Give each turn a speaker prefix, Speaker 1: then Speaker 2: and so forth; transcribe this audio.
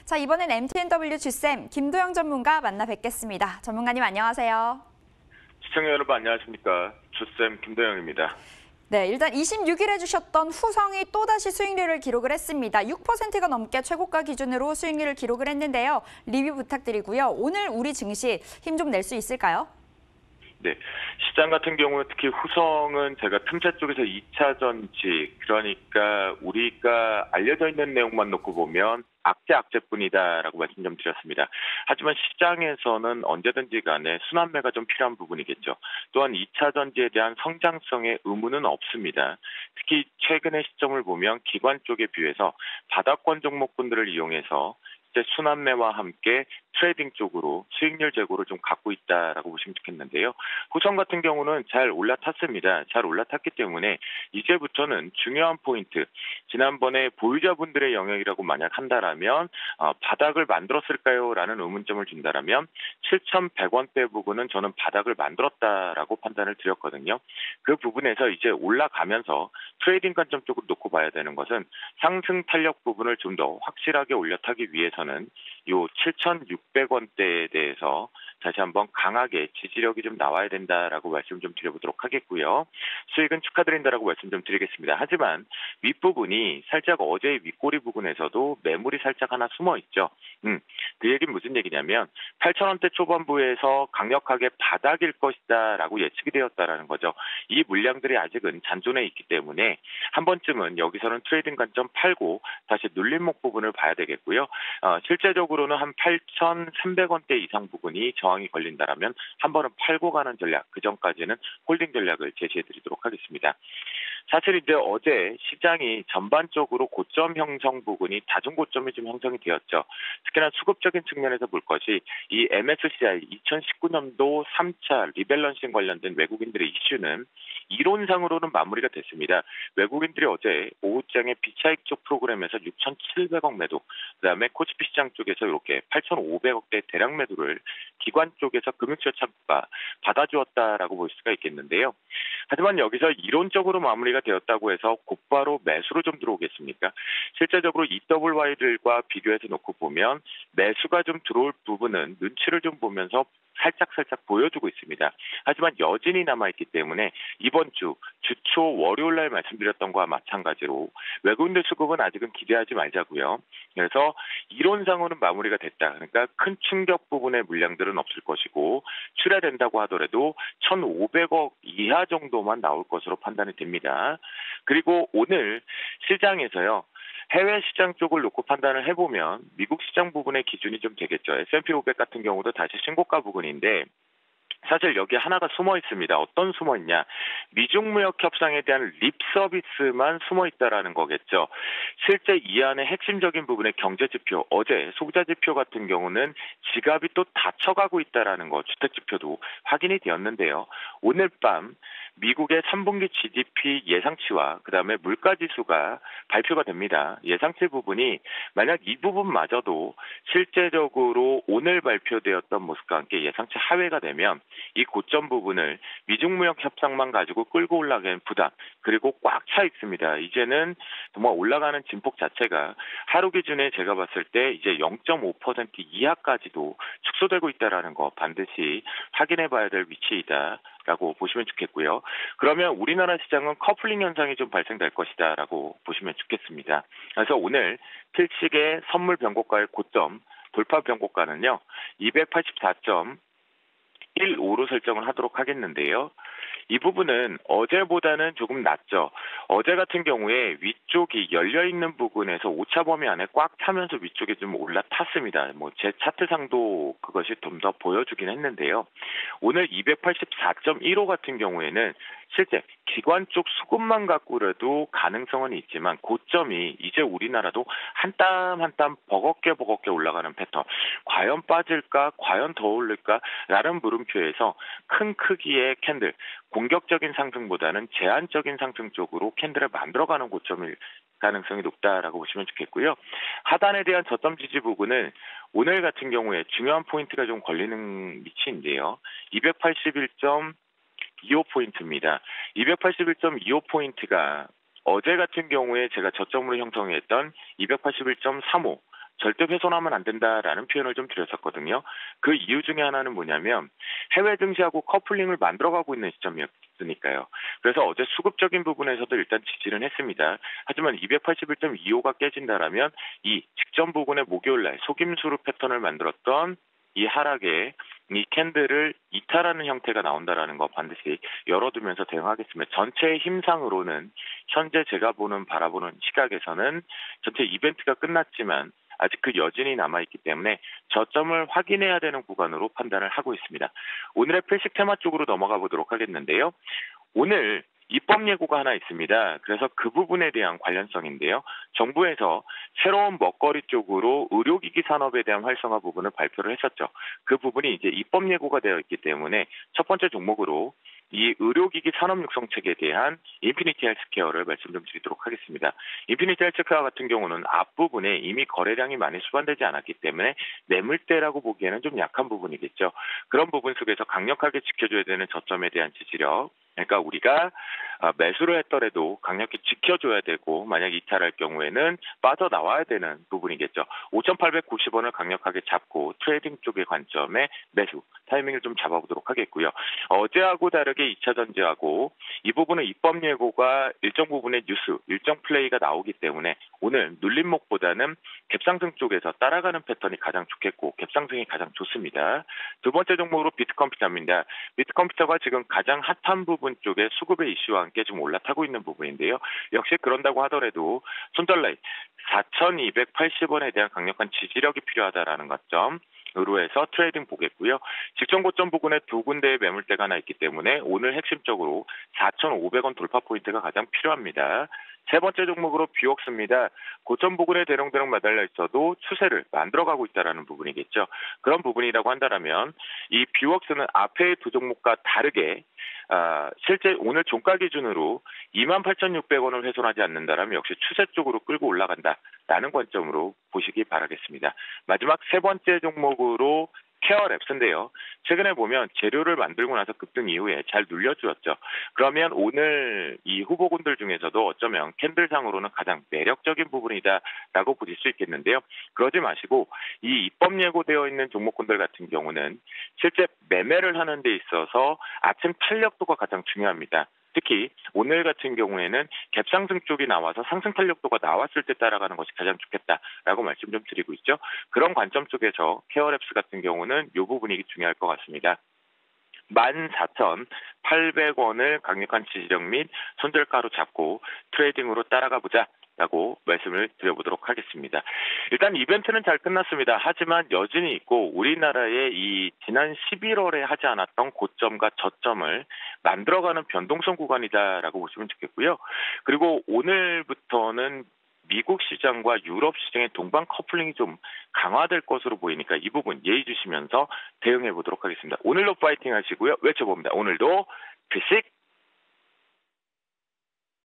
Speaker 1: 자, 이번엔 MTNW 주쌤 김도영 전문가 만나 뵙겠습니다. 전문가님 안녕하세요.
Speaker 2: 시청자 여러분 안녕하십니까. 주쌤 김도영입니다.
Speaker 1: 네, 일단 26일에 주셨던 후성이 또다시 수익률을 기록을 했습니다. 6%가 넘게 최고가 기준으로 수익률을 기록을 했는데요. 리뷰 부탁드리고요. 오늘 우리 증시 힘 좀 낼 수 있을까요?
Speaker 2: 네, 시장 같은 경우는 특히 후성은 제가 틈새 쪽에서 2차 전지, 그러니까 우리가 알려져 있는 내용만 놓고 보면 악재뿐이다라고 말씀 좀 드렸습니다. 하지만 시장에서는 언제든지 간에 순환매가 좀 필요한 부분이겠죠. 또한 2차 전지에 대한 성장성의 의무는 없습니다. 특히 최근의 시점을 보면 기관 쪽에 비해서 바닥권 종목군들을 이용해서 순환매와 함께 트레이딩 쪽으로 수익률 제고를 좀 갖고 있다라고 보시면 좋겠는데요. 후성 같은 경우는 잘 올라탔습니다. 잘 올라탔기 때문에 이제부터는 중요한 포인트, 지난번에 보유자분들의 영역이라고 만약 한다라면 바닥을 만들었을까요? 라는 의문점을 준다라면 7,100원대 부분은 저는 바닥을 만들었다라고 판단을 드렸거든요. 그 부분에서 이제 올라가면서 트레이딩 관점 쪽으로 놓고 봐야 되는 것은 상승 탄력 부분을 좀 더 확실하게 올려타기 위해서는 요 7,600원대에 대해서 다시 한번 강하게 지지력이 좀 나와야 된다라고 말씀 좀 드려보도록 하겠고요. 수익은 축하드린다라고 말씀 좀 드리겠습니다. 하지만 윗부분이 살짝 어제의 윗꼬리 부분에서도 매물이 살짝 하나 숨어 있죠. 그 얘기는 무슨 얘기냐면 8,000원대 초반부에서 강력하게 바닥일 것이다라고 예측이 되었다라는 거죠. 이 물량들이 아직은 잔존해 있기 때문에 한 번쯤은 여기서는 트레이딩 관점 팔고 다시 눌림목 부분을 봐야 되겠고요. 실제적으로는 한 8,300원대 이상 부분이 저항이 걸린다라면 한 번은 팔고 가는 전략, 그 전까지는 홀딩 전략을 제시해드리도록 하겠습니다. 사실 이제 어제 시장이 전반적으로 고점 형성 부분이 다중 고점이 좀 형성이 되었죠. 특히나 수급적인 측면에서 볼 것이 이 MSCI 2019년도 3차 리밸런싱 관련된 외국인들의 이슈는 이론상으로는 마무리가 됐습니다. 외국인들이 어제 오후장에 비차익 쪽 프로그램에서 6,700억 매도, 그다음에 코스피 시장 쪽에서 이렇게 8,500억대 대량 매도를 기관 쪽에서 금융시장 참가 받아주었다라고 볼 수가 있겠는데요. 하지만 여기서 이론적으로 마무리가 되었다고 해서 곧바로 매수로 좀 들어오겠습니까? 실제적으로 EWY들과 비교해서 놓고 보면 매수가 좀 들어올 부분은 눈치를 좀 보면서 살짝 보여주고 있습니다. 하지만 여진이 남아있기 때문에 이번 주 주초 월요일 날 말씀드렸던 거와 마찬가지로 외국인들 수급은 아직은 기대하지 말자고요. 그래서 이론상으로는 마무리가 됐다. 그러니까 큰 충격 부분의 물량들은 없을 것이고 출하된다고 하더라도 1,500억 이하 정도만 나올 것으로 판단이 됩니다. 그리고 오늘 시장에서요. 해외 시장 쪽을 놓고 판단을 해보면 미국 시장 부분의 기준이 좀 되겠죠. S&P 500 같은 경우도 다시 신고가 부분인데 사실 여기 하나가 숨어 있습니다. 어떤 숨어 있냐? 미중 무역 협상에 대한 립 서비스만 숨어 있다라는 거겠죠. 실제 이 안에 핵심적인 부분의 경제 지표, 어제 소비자 지표 같은 경우는 지갑이 또 닫혀가고 있다라는 거, 주택 지표도 확인이 되었는데요. 오늘 밤 미국의 3분기 GDP 예상치와 그다음에 물가 지수가 발표가 됩니다. 예상치 부분이 만약 이 부분마저도 실제적으로 오늘 발표되었던 모습과 함께 예상치 하회가 되면 이 고점 부분을 미중무역 협상만 가지고 끌고 올라가는 부담, 그리고 꽉 차 있습니다. 이제는 정말 올라가는 진폭 자체가 하루 기준에 제가 봤을 때 이제 0.5% 이하까지도 축소되고 있다라는 거 반드시 확인해 봐야 될 위치이다라고 보시면 좋겠고요. 그러면 우리나라 시장은 커플링 현상이 좀 발생될 것이다라고 보시면 좋겠습니다. 그래서 오늘 필식의 선물 변곡가의 고점 돌파 변곡가는요 284.15로 설정을 하도록 하겠는데요. 이 부분은 어제보다는 조금 낮죠. 어제 같은 경우에 위쪽이 열려있는 부분에서 오차 범위 안에 꽉 차면서 위쪽에 좀 올라탔습니다. 제 차트상도 그것이 좀 더 보여주긴 했는데요. 오늘 284.15 같은 경우에는 실제 기관 쪽 수급만 갖고라도 가능성은 있지만 고점이 이제 우리나라도 한 땀 한 땀 버겁게 올라가는 패턴. 과연 빠질까? 과연 더 오를까? 라는 물음표에서 큰 크기의 캔들, 공격적인 상승보다는 제한적인 상승 쪽으로 캔들을 만들어가는 고점일 가능성이 높다라고 보시면 좋겠고요. 하단에 대한 저점 지지 부분은 오늘 같은 경우에 중요한 포인트가 좀 걸리는 위치인데요. 281.25포인트입니다. 281.25포인트가 어제 같은 경우에 제가 저점으로 형성했던 281.35 절대 훼손하면 안 된다라는 표현을 좀 드렸었거든요. 그 이유 중에 하나는 뭐냐면 해외 증시하고 커플링을 만들어가고 있는 시점이었으니까요. 그래서 어제 수급적인 부분에서도 일단 지지는 했습니다. 하지만 281.25가 깨진다라면 이 직전 부근의 목요일날 속임수로 패턴을 만들었던 이 하락에 이 캔들을 이탈하는 형태가 나온다라는 거 반드시 열어두면서 대응하겠습니다. 전체의 힘상으로는 현재 제가 바라보는 시각에서는 전체 이벤트가 끝났지만 아직 그 여진이 남아있기 때문에 저점을 확인해야 되는 구간으로 판단을 하고 있습니다. 오늘의 필식 테마 쪽으로 넘어가 보도록 하겠는데요. 오늘 입법 예고가 하나 있습니다. 그래서 그 부분에 대한 관련성인데요. 정부에서 새로운 먹거리 쪽으로 의료기기 산업에 대한 활성화 부분을 발표를 했었죠. 그 부분이 이제 입법 예고가 되어 있기 때문에 첫 번째 종목으로 이 의료기기 산업 육성책에 대한 인피니티 헬스케어를 말씀 좀 드리도록 하겠습니다. 인피니티 헬스케어 같은 경우는 앞부분에 이미 거래량이 많이 수반되지 않았기 때문에 매물대라고 보기에는 좀 약한 부분이겠죠. 그런 부분 속에서 강력하게 지켜줘야 되는 저점에 대한 지지력, 그러니까 우리가 매수를 했더라도 강력히 지켜줘야 되고 만약 이탈할 경우에는 빠져나와야 되는 부분이겠죠. 5,890원을 강력하게 잡고 트레이딩 쪽의 관점에 매수 타이밍을 좀 잡아보도록 하겠고요. 어제하고 다르게 2차 전지하고 이 부분은 입법 예고가 일정 부분의 뉴스, 일정 플레이가 나오기 때문에 오늘 눌림목보다는 갭상승 쪽에서 따라가는 패턴이 가장 좋겠고 갭상승이 가장 좋습니다. 두 번째 종목으로 비트컴퓨터입니다. 비트컴퓨터가 지금 가장 핫한 부분 쪽에 수급의 이슈와 함께 좀 올라타고 있는 부분인데요. 역시 그런다고 하더라도 손절라인 4,280원에 대한 강력한 지지력이 필요하다라는 것점 으로 해서 트레이딩 보겠고요. 직전 고점 부근에 두 군데의 매물대가 하나 있기 때문에 오늘 핵심적으로 4,500원 돌파 포인트가 가장 필요합니다. 세 번째 종목으로 뷰웍스입니다. 고점 부근에 대롱대롱 매달려 있어도 추세를 만들어가고 있다는 부분이겠죠. 그런 부분이라고 한다면 이 뷰웍스는 앞의 두 종목과 다르게 실제 오늘 종가 기준으로 28,600원을 훼손하지 않는다면 역시 추세 쪽으로 끌고 올라간다라는 관점으로 보시기 바라겠습니다. 마지막 세 번째 종목으로 케어랩스인데요. 최근에 보면 재료를 만들고 나서 급등 이후에 잘 눌려주었죠. 그러면 오늘 이 후보군들 중에서도 어쩌면 캔들상으로는 가장 매력적인 부분이다라고 보실 수 있겠는데요. 그러지 마시고 이 입법 예고되어 있는 종목군들 같은 경우는 실제 매매를 하는 데 있어서 아침 탄력도가 가장 중요합니다. 특히 오늘 같은 경우에는 갭상승 쪽이 나와서 상승 탄력도가 나왔을 때 따라가는 것이 가장 좋겠다라고 말씀 좀 드리고 있죠. 그런 관점 쪽에서 케어랩스 같은 경우는 이 부분이 중요할 것 같습니다. 14,800원을 강력한 지지력 및 손절가로 잡고 트레이딩으로 따라가 보자. 라고 말씀을 드려보도록 하겠습니다. 일단 이벤트는 잘 끝났습니다. 하지만 여진이 있고 우리나라의 이 지난 11월에 하지 않았던 고점과 저점을 만들어가는 변동성 구간이다라고 보시면 좋겠고요. 그리고 오늘부터는 미국 시장과 유럽 시장의 동반 커플링이 좀 강화될 것으로 보이니까 이 부분 예의 주시면서 대응해 보도록 하겠습니다. 오늘도 파이팅 하시고요. 외쳐봅니다. 오늘도 피식